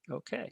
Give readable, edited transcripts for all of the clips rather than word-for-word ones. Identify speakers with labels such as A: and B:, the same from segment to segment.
A: Okay.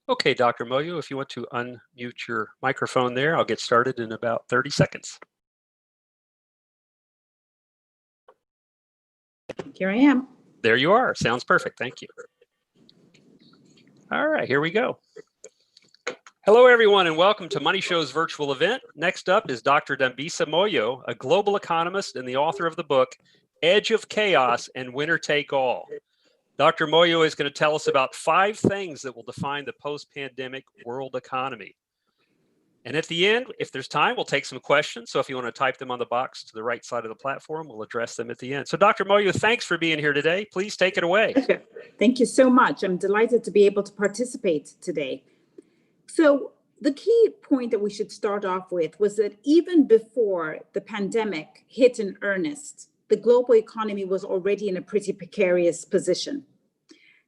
A: Okay, Dr. Moyo, if you want to unmute your microphone there, I'll get started in about 30 seconds.
B: Here I am.
A: There you are. Sounds perfect. Thank you. All right, here we go. Hello, everyone, and welcome to Money Show's virtual event. Next up is Dr. Dambisa Moyo, a global economist and the author of the book, Edge of Chaos and Winner Take All. Dr. Moyo is going to tell us about 5 things that will define the post-pandemic world economy. And at the end, if there's time, we'll take some questions. So if you want to type them on the box to the right side of the platform, we'll address them at the end. So Dr. Moyo, thanks for being here today. Please take it away.
B: Thank you so much. I'm delighted to be able to participate today. So the key point that we should start off with was that even before the pandemic hit in earnest, the global economy was already in a pretty precarious position.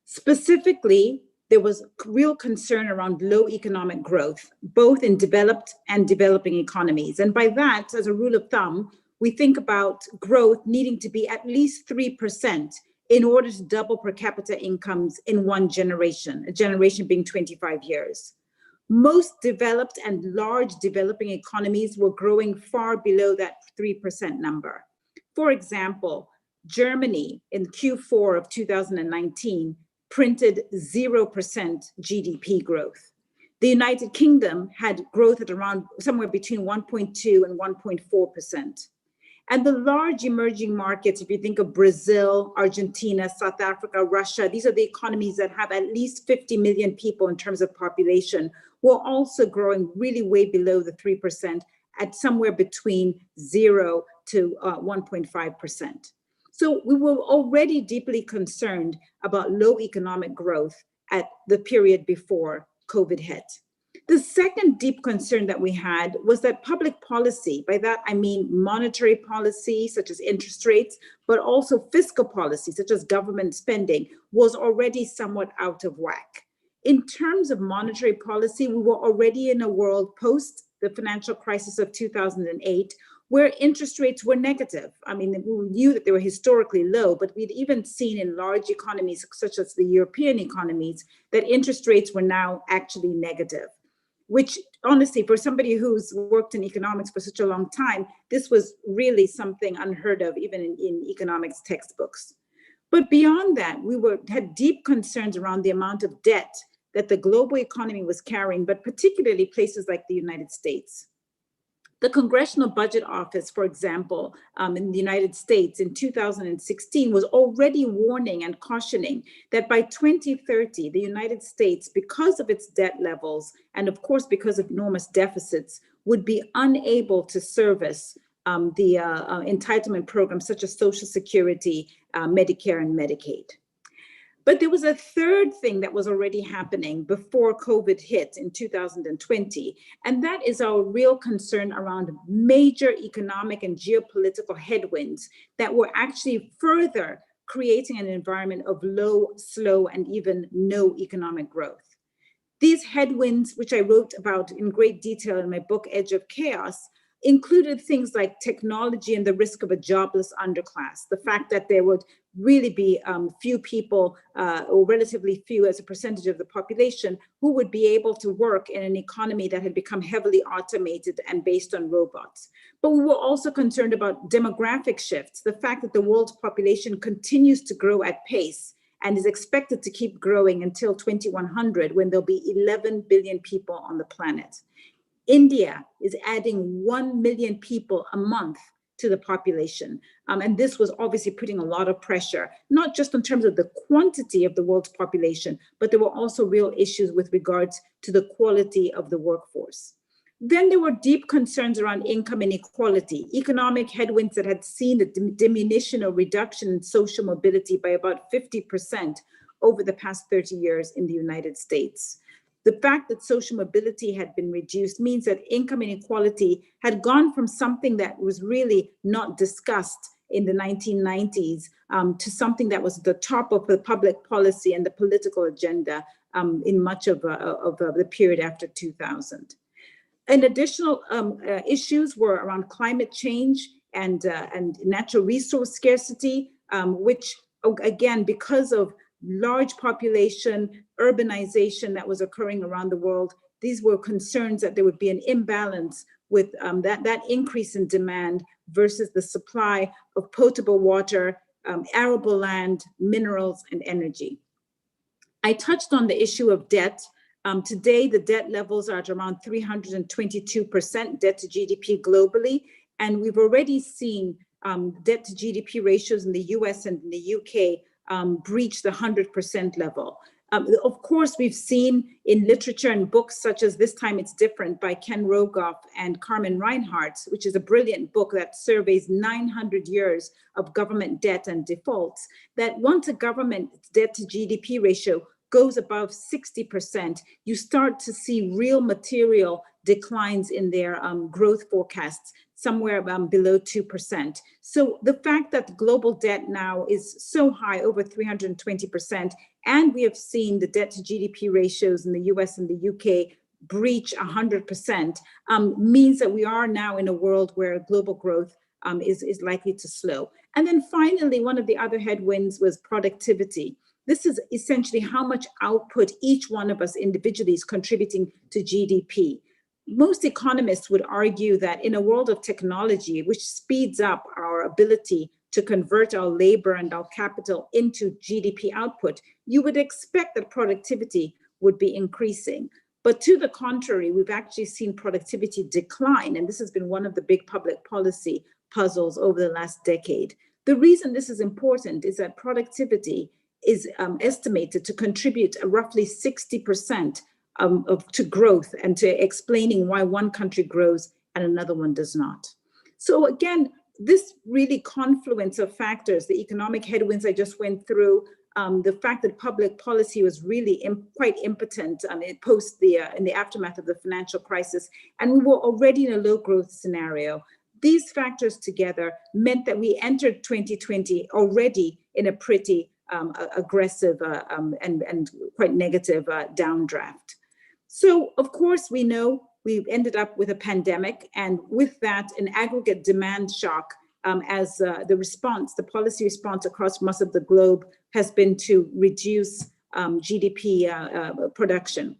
B: Specifically, there was real concern around low economic growth, both in developed and developing economies. And by that, as a rule of thumb, we think about growth needing to be at least 3% in order to double per capita incomes in one generation, a generation being 25 years. Most developed and large developing economies were growing far below that 3% number. For example, Germany in Q4 of 2019 printed 0% GDP growth. The United Kingdom had growth at around somewhere between 1.2 and 1.4%. And the large emerging markets, if you think of Brazil, Argentina, South Africa, Russia, these are the economies that have at least 50 million people in terms of population, were also growing really way below the 3% at somewhere between 0 to 1.5%. So we were already deeply concerned about low economic growth at the period before COVID hit. The second deep concern that we had was that public policy, by that I mean monetary policy, such as interest rates, but also fiscal policy, such as government spending, was already somewhat out of whack. In terms of monetary policy, we were already in a world post the financial crisis of 2008, where interest rates were negative. I mean, we knew that they were historically low, but we'd even seen in large economies, such as the European economies, that interest rates were now actually negative, which honestly, for somebody who's worked in economics for such a long time, this was really something unheard of, even in economics textbooks. But beyond that, we had deep concerns around the amount of debt that the global economy was carrying, but particularly places like the United States. The Congressional Budget Office, for example, in the United States in 2016 was already warning and cautioning that by 2030, the United States, because of its debt levels, and of course, because of enormous deficits, would be unable to service the entitlement programs such as Social Security, Medicare, and Medicaid. But there was a third thing that was already happening before COVID hit in 2020, and that is our real concern around major economic and geopolitical headwinds that were actually further creating an environment of low, slow, and even no economic growth. These headwinds, which I wrote about in great detail in my book, Edge of Chaos, included things like technology and the risk of a jobless underclass, the fact that there would really be few people, or relatively few as a percentage of the population, who would be able to work in an economy that had become heavily automated and based on robots. But we were also concerned about demographic shifts, the fact that the world's population continues to grow at pace and is expected to keep growing until 2100, when there'll be 11 billion people on the planet. India is adding 1 million people a month to the population. And this was obviously putting a lot of pressure, not just in terms of the quantity of the world's population, but there were also real issues with regards to the quality of the workforce. Then there were deep concerns around income inequality, economic headwinds that had seen a diminution or reduction in social mobility by about 50% over the past 30 years in the United States. The fact that social mobility had been reduced means that income inequality had gone from something that was really not discussed in the 1990s to something that was at the top of the public policy and the political agenda in much of the period after 2000. And additional issues were around climate change and natural resource scarcity, which again, because of large population, urbanization that was occurring around the world, these were concerns that there would be an imbalance with that increase in demand versus the supply of potable water, arable land, minerals, and energy. I touched on the issue of debt. Today, the debt levels are at around 322% debt to GDP globally, and we've already seen debt to GDP ratios in the US and in the UK breach the 100% level. Of course, we've seen in literature and books such as This Time It's Different by Ken Rogoff and Carmen Reinhardt, which is a brilliant book that surveys 900 years of government debt and defaults, that once a government debt to GDP ratio goes above 60%, you start to see real material declines in their growth forecasts, somewhere below 2%. So the fact that global debt now is so high, over 320%, and we have seen the debt to GDP ratios in the US and the UK breach 100%, means that we are now in a world where global growth is likely to slow. And then finally, one of the other headwinds was productivity. This is essentially how much output each one of us individually is contributing to GDP. Most economists would argue that in a world of technology, which speeds up our ability to convert our labor and our capital into GDP output, you would expect that productivity would be increasing. But to the contrary, we've actually seen productivity decline, and this has been one of the big public policy puzzles over the last decade. The reason this is important is that productivity is estimated to contribute roughly 60% to growth and to explaining why one country grows and another one does not. So again, this really confluence of factors, the economic headwinds I just went through, the fact that public policy was really quite impotent in the aftermath of the financial crisis, and we were already in a low growth scenario. These factors together meant that we entered 2020 already in a pretty aggressive and quite negative downdraft. So, of course, we know we've ended up with a pandemic, and with that, an aggregate demand shock as the policy response across most of the globe has been to reduce GDP production.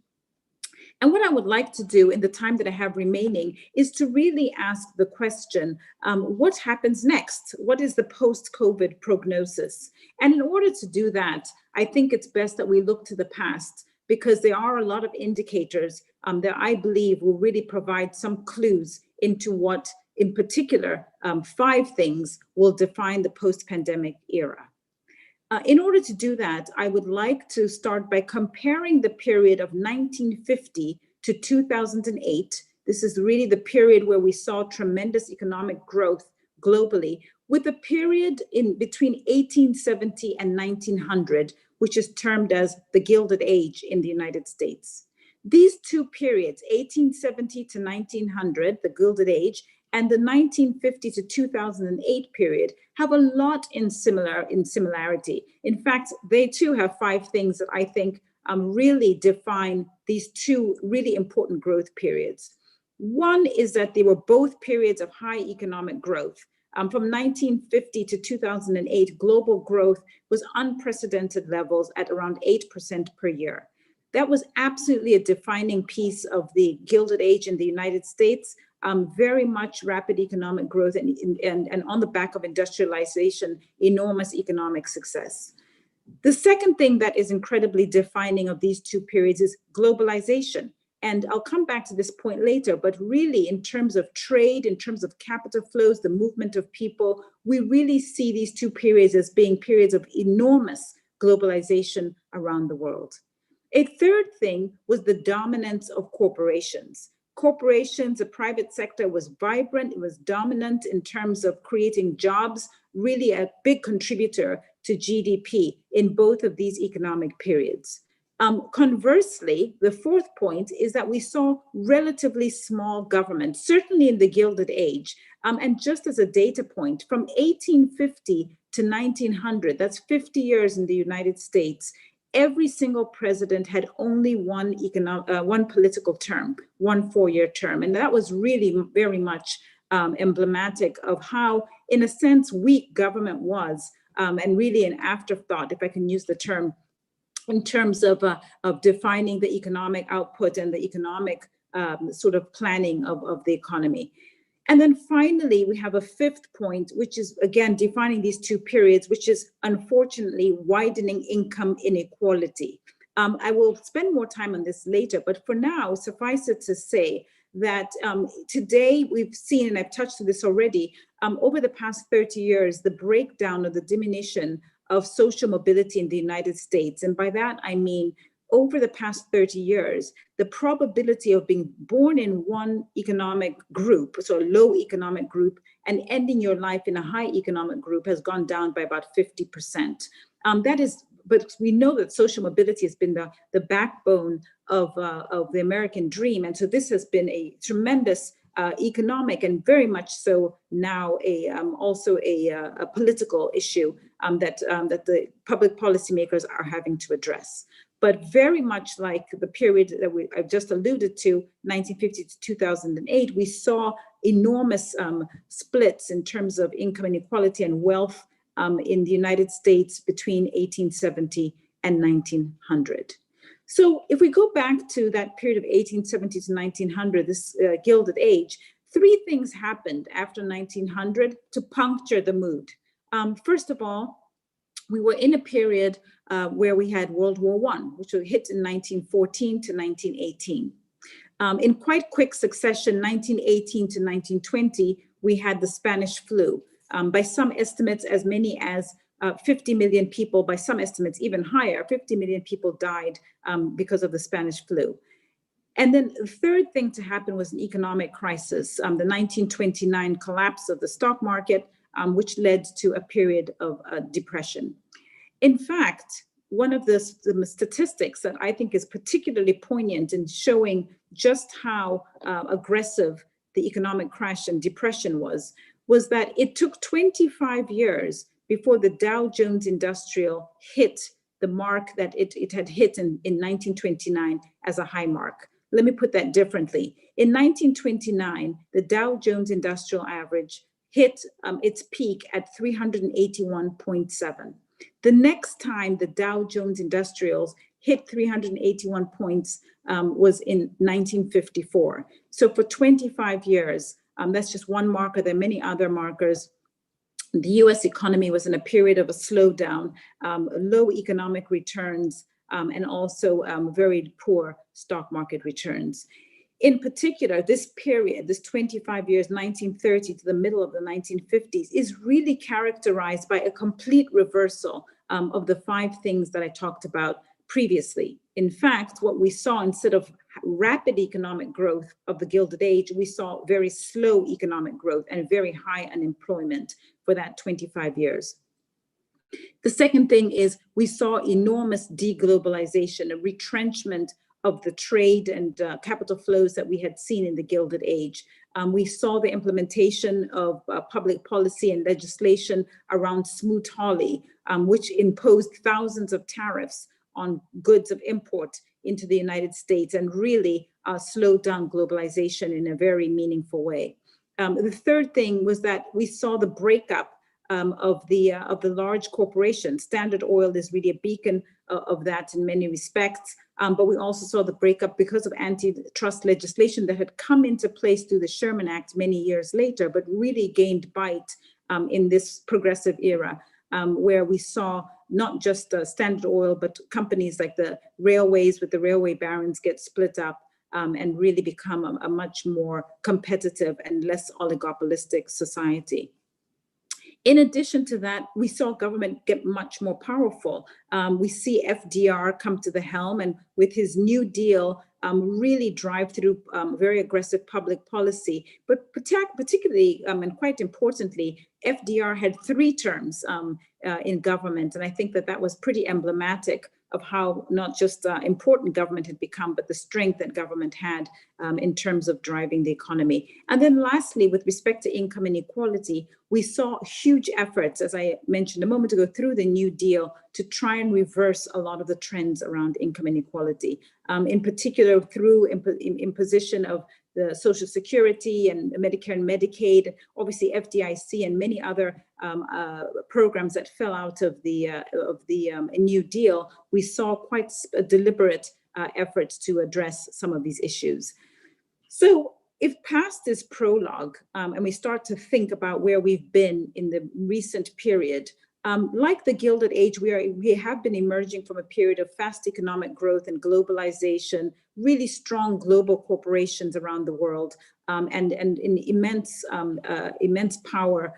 B: And what I would like to do in the time that I have remaining is to really ask the question, what happens next? What is the post-COVID prognosis? And in order to do that, I think it's best that we look to the past, because there are a lot of indicators that I believe will really provide some clues into what, in particular, 5 things will define the post-pandemic era. In order to do that, I would like to start by comparing the period of 1950 to 2008. This is really the period where we saw tremendous economic growth globally, with the period in between 1870 and 1900, which is termed as the Gilded Age in the United States. These 2 periods, 1870 to 1900, the Gilded Age, and the 1950 to 2008 period, have a lot in similarity. In fact, they too have 5 things that I think really define these 2 really important growth periods. One is that they were both periods of high economic growth. From 1950 to 2008, global growth was unprecedented levels at around 8% per year. That was absolutely a defining piece of the Gilded Age in the United States. Very much rapid economic growth and on the back of industrialization, enormous economic success. The second thing that is incredibly defining of these 2 periods is globalization. And I'll come back to this point later, but really in terms of trade, in terms of capital flows, the movement of people, we really see these 2 periods as being periods of enormous globalization around the world. A third thing was the dominance of corporations. Corporations, the private sector was vibrant, it was dominant in terms of creating jobs, really a big contributor to GDP in both of these economic periods. Conversely, the 4th point is that we saw relatively small government, certainly in the Gilded Age. And just as a data point, from 1850 to 1900, that's 50 years in the United States, every single president had only one political term, one 4-year term. And that was really very much emblematic of how, in a sense, weak government was, and really an afterthought, if I can use the term, in terms of defining the economic output and the economic sort of planning of the economy. And then finally, we have a 5th point, which is, again, defining these 2 periods, which is unfortunately widening income inequality. I will spend more time on this later, but for now, suffice it to say that today we've seen, and I've touched on this already, over the past 30 years, the breakdown of the diminution of social mobility in the United States. And by that, I mean, over the past 30 years, the probability of being born in one economic group, so a low economic group, and ending your life in a high economic group has gone down by about 50%. But we know that social mobility has been the backbone of the American dream. And so this has been a tremendous economic and very much so now also a political issue that the public policymakers are having to address. But very much like the period that I've just alluded to, 1950 to 2008, we saw enormous splits in terms of income inequality and wealth in the United States between 1870 and 1900. So if we go back to that period of 1870 to 1900, this Gilded Age, 3 things happened after 1900 to puncture the mood. First of all, we were in a period where we had World War I, which hit in 1914 to 1918. In quite quick succession, 1918 to 1920, we had the Spanish flu. By some estimates, as many as 50 million people, by some estimates even higher, 50 million people died because of the Spanish flu. And then the third thing to happen was an economic crisis, the 1929 collapse of the stock market, which led to a period of depression. In fact, one of the statistics that I think is particularly poignant in showing just how aggressive the economic crash and depression was that it took 25 years before the Dow Jones Industrial hit the mark that it had hit in 1929 as a high mark. Let me put that differently. In 1929, the Dow Jones Industrial Average hit its peak at 381.7. The next time the Dow Jones Industrials hit 381 points was in 1954. So for 25 years, that's just one marker. There are many other markers. The US economy was in a period of a slowdown, low economic returns, and also very poor stock market returns. In particular, this period, this 25 years, 1930 to the middle of the 1950s, is really characterized by a complete reversal of the 5 things that I talked about previously. In fact, what we saw, instead of rapid economic growth of the Gilded Age, we saw very slow economic growth and very high unemployment for that 25 years. The second thing is we saw enormous deglobalization, a retrenchment of the trade and capital flows that we had seen in the Gilded Age. We saw the implementation of public policy and legislation around Smoot-Hawley, which imposed thousands of tariffs on goods of import into the United States and really slowed down globalization in a very meaningful way. The third thing was that we saw the breakup of the large corporations. Standard Oil is really a beacon of that in many respects, but we also saw the breakup because of antitrust legislation that had come into place through the Sherman Act many years later, but really gained bite in this progressive era, where we saw not just Standard Oil, but companies like the railways with the railway barons get split up and really become a much more competitive and less oligopolistic society. In addition to that, we saw government get much more powerful. We see FDR come to the helm and with his New Deal really drive through very aggressive public policy. But particularly and quite importantly, FDR had 3 terms in government. And I think that was pretty emblematic of how not just important government had become, but the strength that government had in terms of driving the economy. And then lastly, with respect to income inequality, we saw huge efforts, as I mentioned a moment ago, through the New Deal to try and reverse a lot of the trends around income inequality, in particular through imposition of the Social Security and Medicare and Medicaid, obviously FDIC and many other programs that fell out of the New Deal. We saw quite deliberate efforts to address some of these issues. So if past this prologue and we start to think about where we've been in the recent period, like the Gilded Age, we have been emerging from a period of fast economic growth and globalization, really strong global corporations around the world, and in immense power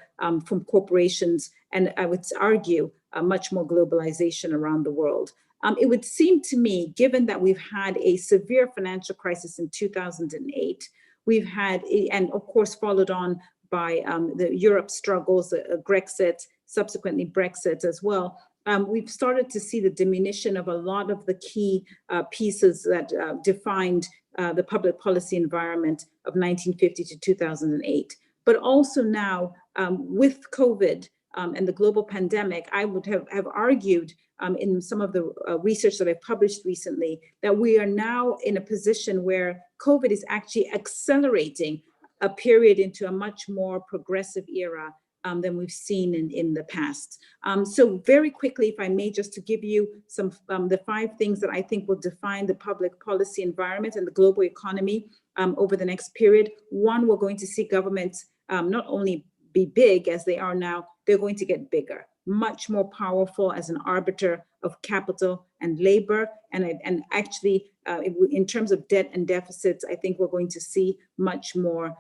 B: from corporations, and I would argue much more globalization around the world. It would seem to me, given that we've had a severe financial crisis in 2008, we've had, and of course followed on by the Europe struggles, Grexit, subsequently Brexit as well, we've started to see the diminution of a lot of the key pieces that defined the public policy environment of 1950 to 2008. But also now with COVID and the global pandemic, I would have argued in some of the research that I've published recently that we are now in a position where COVID is actually accelerating a period into a much more progressive era than we've seen in the past. So very quickly, if I may, just to give you some the 5 things that I think will define the public policy environment and the global economy over the next period. 1, we're going to see governments not only be big as they are now, they're going to get bigger, much more powerful as an arbiter of capital and labor. And actually, in terms of debt and deficits, I think we're going to see much more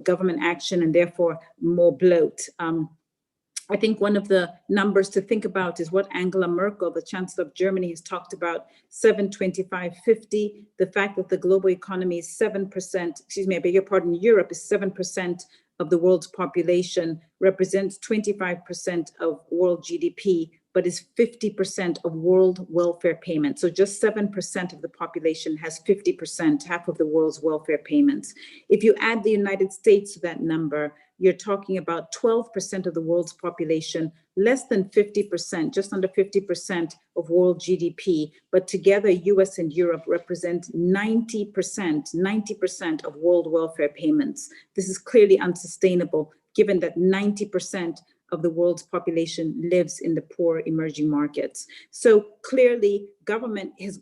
B: government action and therefore more bloat. I think one of the numbers to think about is what Angela Merkel, the Chancellor of Germany, has talked about, 7-25-50, the fact that the global economy is 7%, excuse me, I beg your pardon, Europe is 7% of the world's population, represents 25% of world GDP, but is 50% of world welfare payments. So just 7% of the population has 50%, half of the world's welfare payments. If you add the United States to that number, you're talking about 12% of the world's population, less than 50%, just under 50% of world GDP. But together, US and Europe represent 90% of world welfare payments. This is clearly unsustainable, given that 90% of the world's population lives in the poor emerging markets. So clearly, government is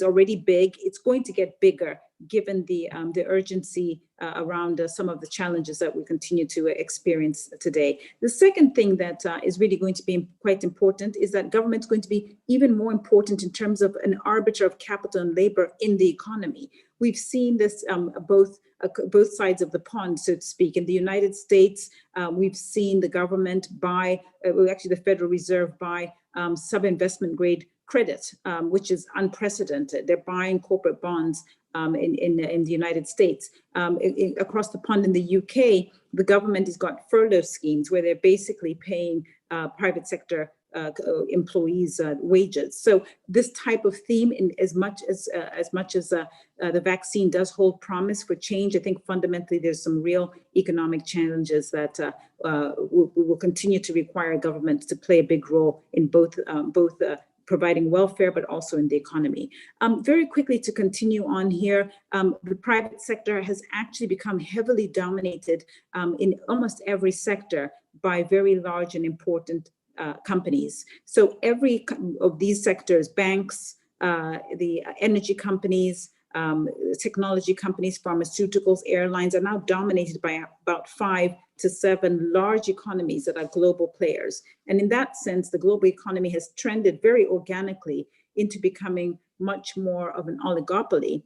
B: already big. It's going to get bigger, given the urgency around some of the challenges that we continue to experience today. The second thing that is really going to be quite important is that government's going to be even more important in terms of an arbiter of capital and labor in the economy. We've seen this both sides of the pond, so to speak. In the United States, we've seen the government buy, actually the Federal Reserve buy sub-investment grade credit, which is unprecedented. They're buying corporate bonds in the United States. Across the pond in the UK, the government has got furlough schemes where they're basically paying private sector employees' wages. So this type of theme, in as much as the vaccine does hold promise for change, I think fundamentally there's some real economic challenges that will continue to require governments to play a big role in both providing welfare, but also in the economy. Very quickly to continue on here, the private sector has actually become heavily dominated in almost every sector by very large and important companies. So every of these sectors, banks, the energy companies, technology companies, pharmaceuticals, airlines are now dominated by about 5 to 7 large economies that are global players. And in that sense, the global economy has trended very organically into becoming much more of an oligopoly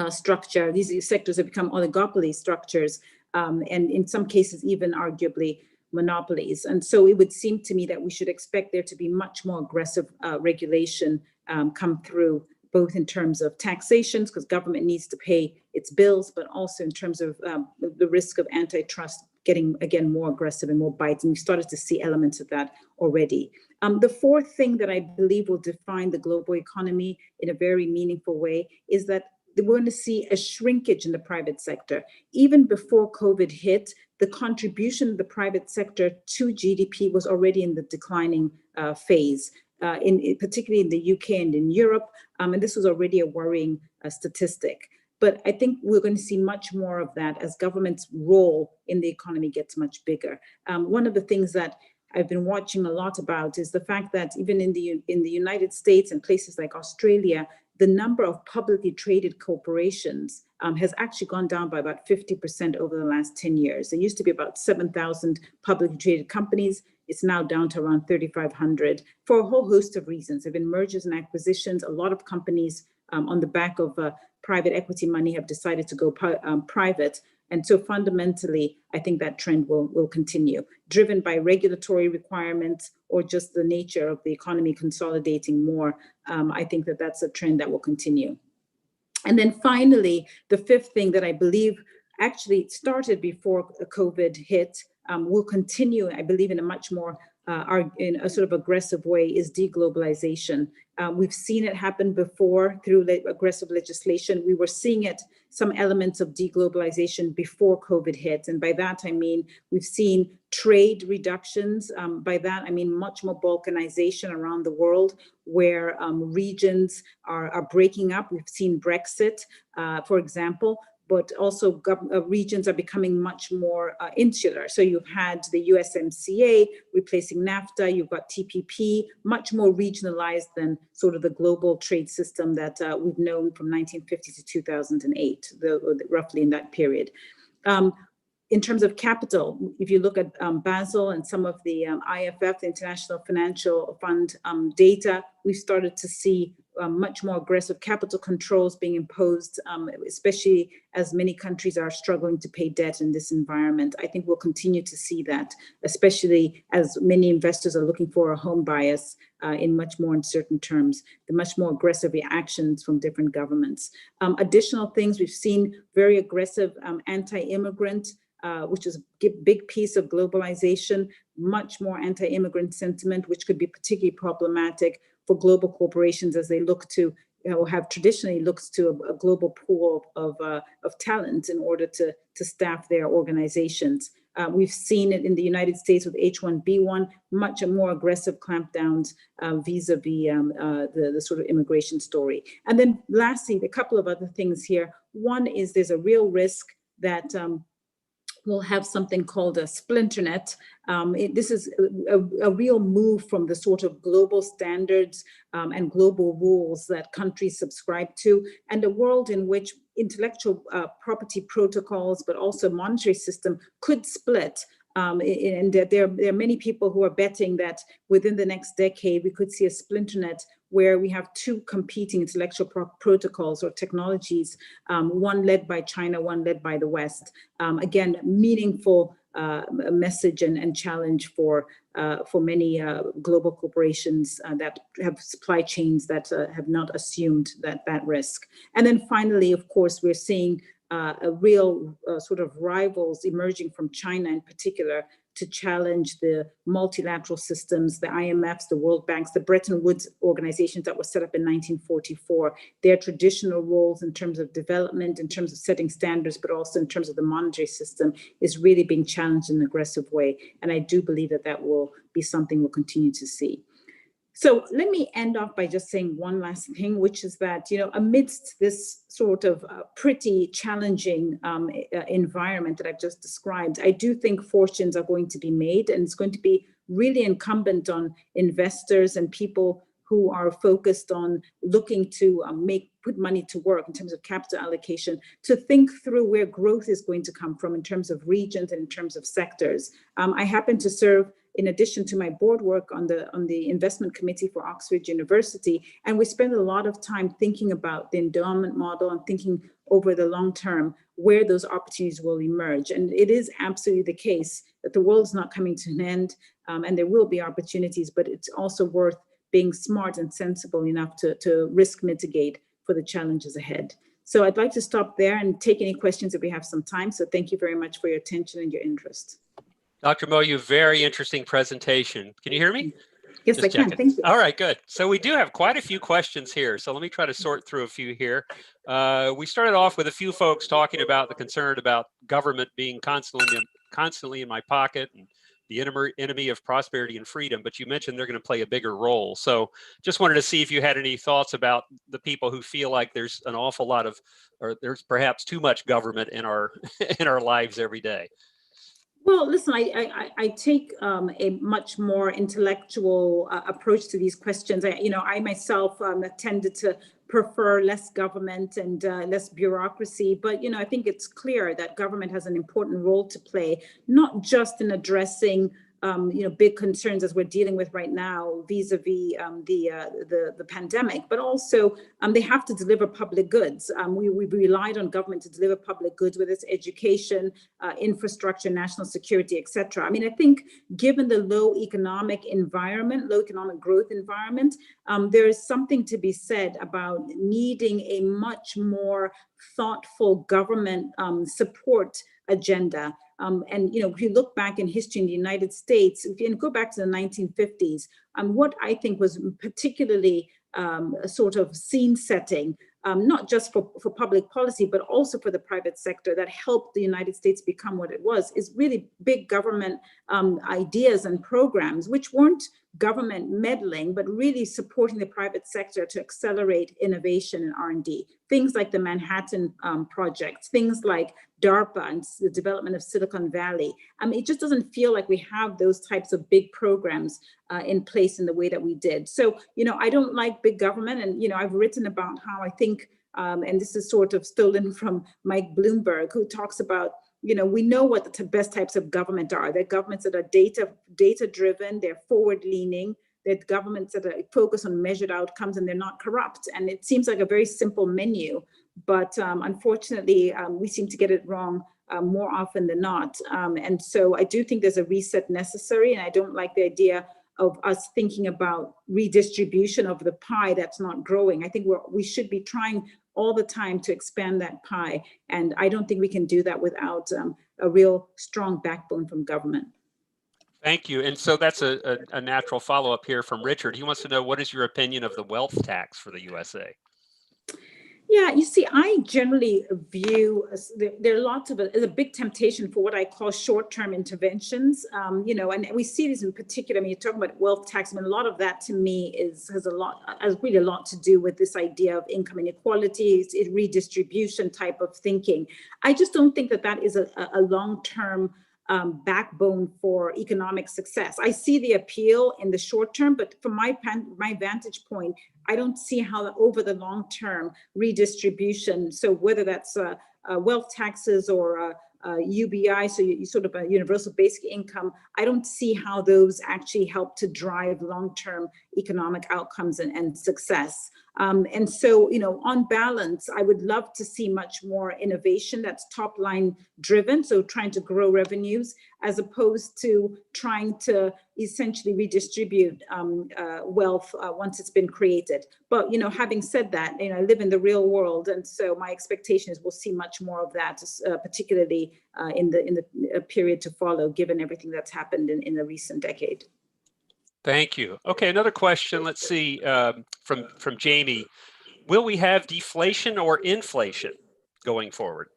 B: structure. These sectors have become oligopoly structures, and in some cases, even arguably monopolies. And so it would seem to me that we should expect there to be much more aggressive regulation come through, both in terms of taxations, because government needs to pay its bills, but also in terms of the risk of antitrust getting, again, more aggressive and more bites. And we started to see elements of that already. The fourth thing that I believe will define the global economy in a very meaningful way is that we're going to see a shrinkage in the private sector. Even before COVID hit, the contribution of the private sector to GDP was already in the declining phase. Particularly in the UK and in Europe, and this was already a worrying statistic. But I think we're going to see much more of that as government's role in the economy gets much bigger. One of the things that I've been watching a lot about is the fact that even in the United States and places like Australia, the number of publicly traded corporations has actually gone down by about 50% over the last 10 years. There used to be about 7,000 publicly traded companies. It's now down to around 3,500 for a whole host of reasons. There have been mergers and acquisitions. A lot of companies on the back of private equity money have decided to go private. And so fundamentally, I think that trend will continue, driven by regulatory requirements or just the nature of the economy consolidating more. I think that that's a trend that will continue. And then finally, the fifth thing that I believe actually started before COVID hit, will continue, I believe, in a much more in a sort of aggressive way, is deglobalization. We've seen it happen before through aggressive legislation. We were seeing it, some elements of deglobalization before COVID hit. And by that, I mean, we've seen trade reductions. By that, I mean, much more balkanization around the world where regions are breaking up. We've seen Brexit, for example. But also regions are becoming much more insular. So you've had the USMCA replacing NAFTA, you've got TPP, much more regionalized than sort of the global trade system that we've known from 1950 to 2008, roughly in that period. In terms of capital, if you look at Basel and some of the IFF, the International Financial Fund data, we've started to see much more aggressive capital controls being imposed, especially as many countries are struggling to pay debt in this environment. I think we'll continue to see that, especially as many investors are looking for a home bias in much more uncertain terms, the much more aggressive reactions from different governments. Additional things, we've seen very aggressive anti-immigrant which is a big piece of globalization, much more anti-immigrant sentiment, which could be particularly problematic for global corporations as they look to, have traditionally looked to a global pool of talent in order to staff their organizations. We've seen it in the United States with H-1B1, much more aggressive clampdowns vis-a-vis the sort of immigration story. And then lastly, a couple of other things here. One is there's a real risk that we'll have something called a splinternet. This is a real move from the sort of global standards and global rules that countries subscribe to, and a world in which intellectual property protocols, but also monetary system could split. And there are many people who are betting that within the next decade, we could see a splinternet where we have two competing intellectual protocols or technologies, one led by China, one led by the West. Again, meaningful message and challenge for many global corporations that have supply chains that have not assumed that risk. And then finally, of course, we're seeing a real sort of rivals emerging from China in particular to challenge the multilateral systems, the IMFs, the World Banks, the Bretton Woods organizations that were set up in 1944, their traditional roles in terms of development, in terms of setting standards, but also in terms of the monetary system is really being challenged in an aggressive way. And I do believe that that will be something we'll continue to see. So let me end off by just saying one last thing, which is that, amidst this sort of pretty challenging environment that I've just described, I do think fortunes are going to be made, and it's going to be really incumbent on investors and people who are focused on looking to put money to work in terms of capital allocation, to think through where growth is going to come from in terms of regions and in terms of sectors. I happen to serve, in addition to my board work, on the investment committee for Oxford University, and we spend a lot of time thinking about the endowment model and thinking over the long term where those opportunities will emerge. And it is absolutely the case that the world's not coming to an end, and there will be opportunities, but it's also worth being smart and sensible enough to risk mitigate for the challenges ahead. So I'd like to stop there and take any questions if we have some time. So thank you very much for your attention and your interest.
A: Dr. Moyo, very interesting presentation. Can you hear me?
B: Yes, just I can. Thank you.
A: All right, good. So we do have quite a few questions here. So let me try to sort through a few here. We started off with a few folks talking about the concern about government being constantly in my pocket and the enemy of prosperity and freedom, but you mentioned they're going to play a bigger role. So just wanted to see if you had any thoughts about the people who feel like there's an awful lot of, or there's perhaps too much government in our in our lives every day.
B: Well, listen, I take a much more intellectual approach to these questions. I myself tended to prefer less government and less bureaucracy. But, I think it's clear that government has an important role to play, not just in addressing big concerns as we're dealing with right now vis-a-vis the pandemic, but also they have to deliver public goods. We've relied on government to deliver public goods, whether it's education, infrastructure, national security, et cetera. I mean, I think given the low economic growth environment, there is something to be said about needing a much more thoughtful government support agenda. And if you look back in history in the United States, if you go back to the 1950s, what I think was particularly a sort of scene setting, not just for public policy, but also for the private sector that helped the United States become what it was, is really big government ideas and programs, which weren't government meddling, but really supporting the private sector to accelerate innovation and R&D. Things like the Manhattan Project, things like DARPA and the development of Silicon Valley. It just doesn't feel like we have those types of big programs in place in the way that we did. So, I don't like big government. And, I've written about how I think, and this is sort of stolen from Mike Bloomberg, who talks about, we know what the best types of government are. They're governments that are data-driven, they're forward-leaning, they're governments that are focused on measured outcomes, and they're not corrupt. And it seems like a very simple menu, but unfortunately, we seem to get it wrong more often than not. And so I do think there's a reset necessary, and I don't like the idea of us thinking about redistribution of the pie that's not growing. I think we should be trying all the time to expand that pie. And I don't think we can do that without a real strong backbone from government.
A: Thank you. And so that's a natural follow-up here from Richard. He wants to know, what is your opinion of the wealth tax for the USA?
B: Yeah, you see, I generally view there are lots of a big temptation for what I call short-term interventions. And we see this in particular. I mean, you're talking about wealth tax. I mean, a lot of that to me has really a lot to do with this idea of income inequality, redistribution type of thinking. I just don't think that is a long-term backbone for economic success. I see the appeal in the short term, but from my vantage point, I don't see how over the long term redistribution, so whether that's wealth taxes or UBI, so you sort of a universal basic income, I don't see how those actually help to drive long-term economic outcomes and success. And so, on balance, I would love to see much more innovation that's top line driven. So trying to grow revenues as opposed to trying to essentially redistribute wealth once it's been created. But, having said that, I live in the real world. And so my expectation is we'll see much more of that, particularly in the period to follow, given everything that's happened in the recent decade.
A: Thank you. Okay, another question. Let's see, from Jamie. Will we have deflation or inflation going forward?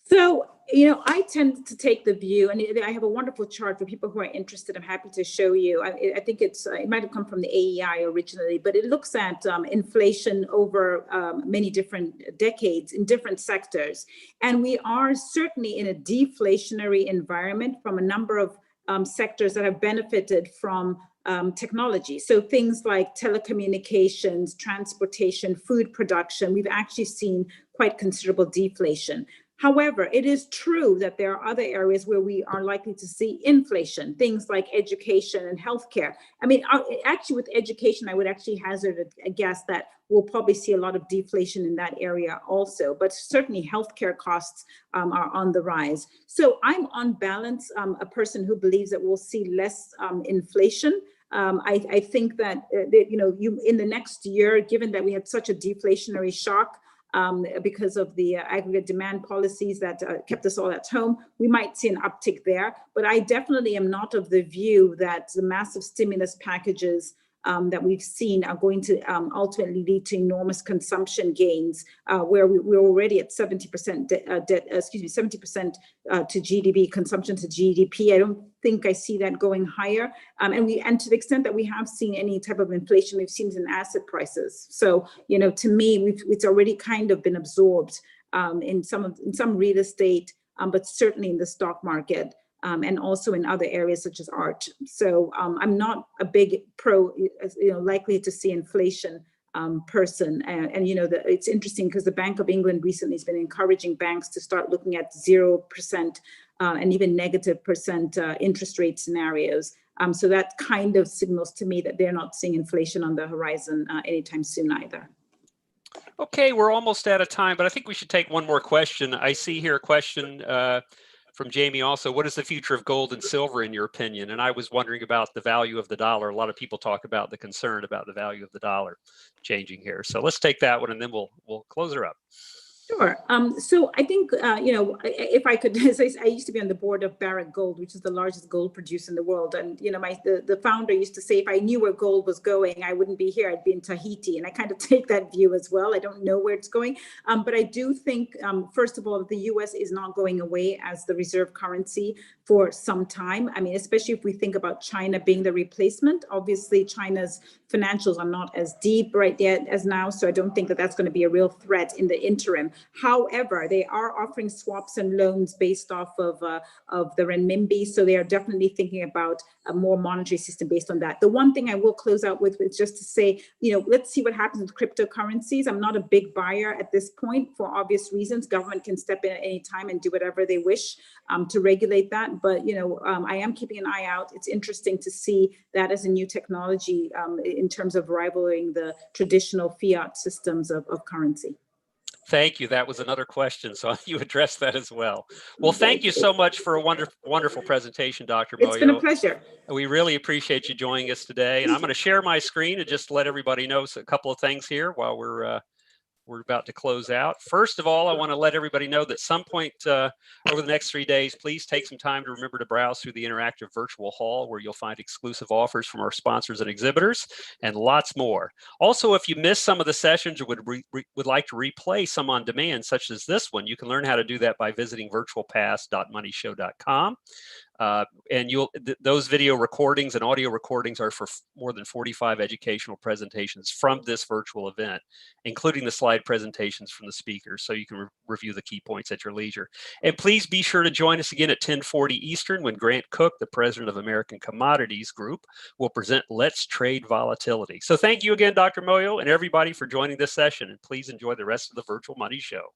B: So, I tend to take the view, and I have a wonderful chart for people who are interested. I'm happy to show you. I think it might have come from the AEI originally, but it looks at inflation over many different decades in different sectors. And we are certainly in a deflationary environment from a number of sectors that have benefited from technology. So things like telecommunications, transportation, food production, we've actually seen quite considerable deflation. However, it is true that there are other areas where we are likely to see inflation, things like education and healthcare. I mean, actually with education, I would actually hazard a guess that we'll probably see a lot of deflation in that area also, but certainly healthcare costs are on the rise. So I'm on balance a person who believes that we'll see less inflation. I think that, in the next year, given that we had such a deflationary shock, because of the aggregate demand policies that kept us all at home, we might see an uptick there. But I definitely am not of the view that the massive stimulus packages that we've seen are going to ultimately lead to enormous consumption gains, where we're already at 70% 70% to GDP, consumption to GDP. I don't think I see that going higher. And to the extent that we have seen any type of inflation, we've seen it in asset prices. So, to me, it's already kind of been absorbed in some real estate, but certainly in the stock market. And also in other areas such as art. So I'm not a big likely to see inflation person. And it's interesting because the Bank of England recently has been encouraging banks to start looking at 0% and even negative percent interest rate scenarios. So that kind of signals to me that they're not seeing inflation on the horizon anytime soon either.
A: Okay, we're almost out of time, but I think we should take one more question. I see here a question from Jamie also. What is the future of gold and silver in your opinion? And I was wondering about the value of the dollar. A lot of people talk about the concern about the value of the dollar changing here. So let's take that one and then we'll close her up.
B: Sure. So I think, if I could, I used to be on the board of Barrick Gold, which is the largest gold producer in the world. And, the founder used to say, if I knew where gold was going, I wouldn't be here. I'd be in Tahiti. And I kind of take that view as well. I don't know where it's going. But I do think, first of all, the US is not going away as the reserve currency for some time. I mean, especially if we think about China being the replacement. Obviously, China's financials are not as deep right yet as now. So I don't think that that's going to be a real threat in the interim. However, they are offering swaps and loans based off of the renminbi. So they are definitely thinking about a more monetary system based on that. The one thing I will close out with is just to say, let's see what happens with cryptocurrencies. I'm not a big buyer at this point for obvious reasons. Government can step in at any time and do whatever they wish to regulate that. But, I am keeping an eye out. It's interesting to see that as a new technology in terms of rivaling the traditional fiat systems of currency.
A: Thank you. That was another question. So you addressed that as well. Well, thank you so much for a wonderful presentation, Dr. Moyo.
B: It's been a pleasure.
A: We really appreciate you joining us today. And I'm going to share my screen and just let everybody know a couple of things here while we're we're about to close out. First of all, I want to let everybody know that some point over the next 3 days, please take some time to remember to browse through the interactive virtual hall where you'll find exclusive offers from our sponsors and exhibitors and lots more. Also, if you missed some of the sessions or would like to replay some on demand, such as this one, you can learn how to do that by visiting virtualpass.moneyshow.com. And those video recordings and audio recordings are for more than 45 educational presentations from this virtual event, including the slide presentations from the speakers, so you can review the key points at your leisure. And please be sure to join us again at 10:40 Eastern when Grant Cook, the president of American Commodities Group, will present Let's Trade Volatility. So thank you again, Dr. Moyo, and everybody for joining this session, and please enjoy the rest of the Virtual Money Show.